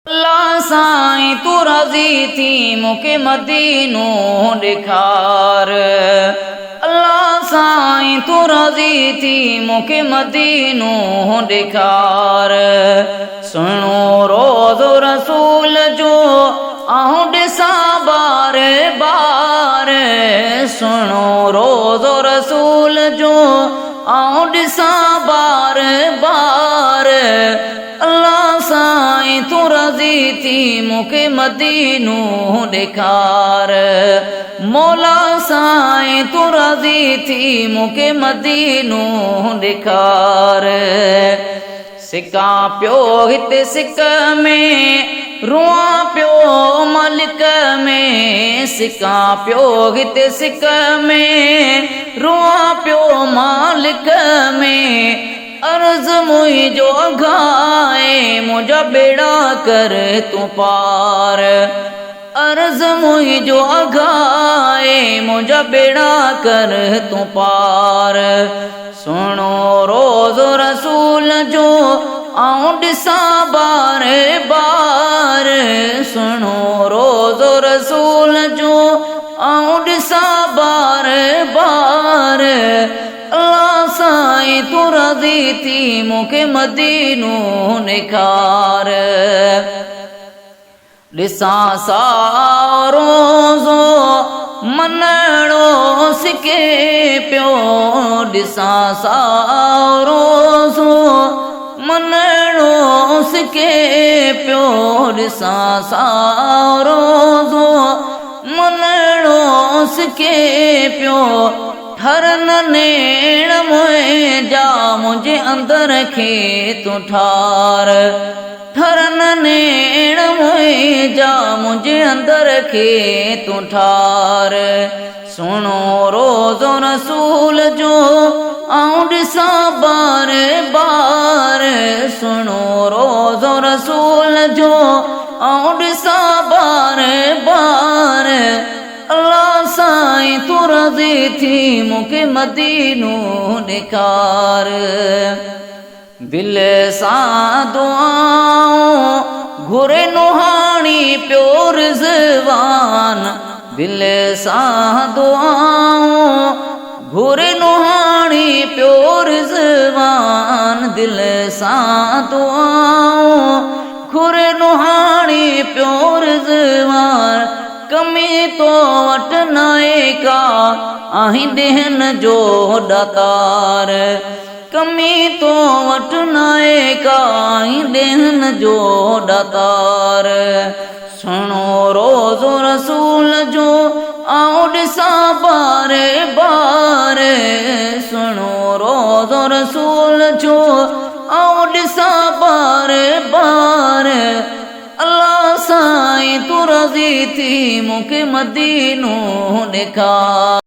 अल्लाह साईं तू राज़ी थी मूंखे मदीनो ॾेखार। अल्लाह साईं तू राज़ी थी मूंखे मदीनो ॾेखार। सुहिणो रोज़ो रसूल जो आऊं ॾिसां बार बार। सुहिणो रोज़ो रसूल जो आऊं ॾिसां बार बार। अल्लाह साईं तू राज़ी थी मूंखे मदीनो ॾेखार। मौला साईं तू राज़ी थी मूंखे मदीनो ॾेखार। सिका पियो हिते सिक में रुआं पियो मलिक में। सिका पियो हिते सिक में रुआं पियो मालिक में। अर्ज़ मुंहिंजो घाए मुंहिंजा बेड़ा कर तूं पार। अर्ज़ मुंहिंजो घाए मुंहिंजा बेड़ा कर तूं पार। सुहिणो रोज़ो रसूल जो आऊं ॾिसां बार बार। सुहिणो रोज़ो रसूल जो आऊं ॾिसां बार बार। अल्लाह साईं तू राज़ी थी मूंखे मदीनो ॾेखार। ॾिसां सा रोज़ो मञणो सिके पियो। ॾिसां सा रोज़ो मञणो सिके पियो। ॾिसां सा रोज़ो मञणो सिके पियो। ठरन नेण मुंहिंजा मुंहिंजे अंदर खे तूं ठार। ठरन नेण मुंहिंजा मुंहिंजे अंदर खे तूं ठार। सुहिणो रोज़ो रसूल जो आऊं ॾिसां बार बार। सुहिणो रोज़ो रसूल जो आऊं ॾिसां बार बार। अल्लाह साईं तू राज़ी थी मूंखे मदीनो ॾेखार। दिल सां दुआऊं घुरे नुहाणी पियो रिज़वान। दिल सां दुआऊं घुरे नुहाणी पियो रिज़वान। दिल सां दुआऊं घुरे नुहाणी पियो रिज़वान। कमी तो वट नाए का आहीं ॾेहन जो दातार। कमी तो वट नाए का आहीं ॾेहन जो दातार। सुहिणो रोज़ो रसूल जो आऊं ॾिसां बार बार। सुहिणो रोज़ो रसूल जो आऊं ॾिसां बार बार। अल्लाह साईं तू राज़ी थी मूंखे मदीनो ॾेखार।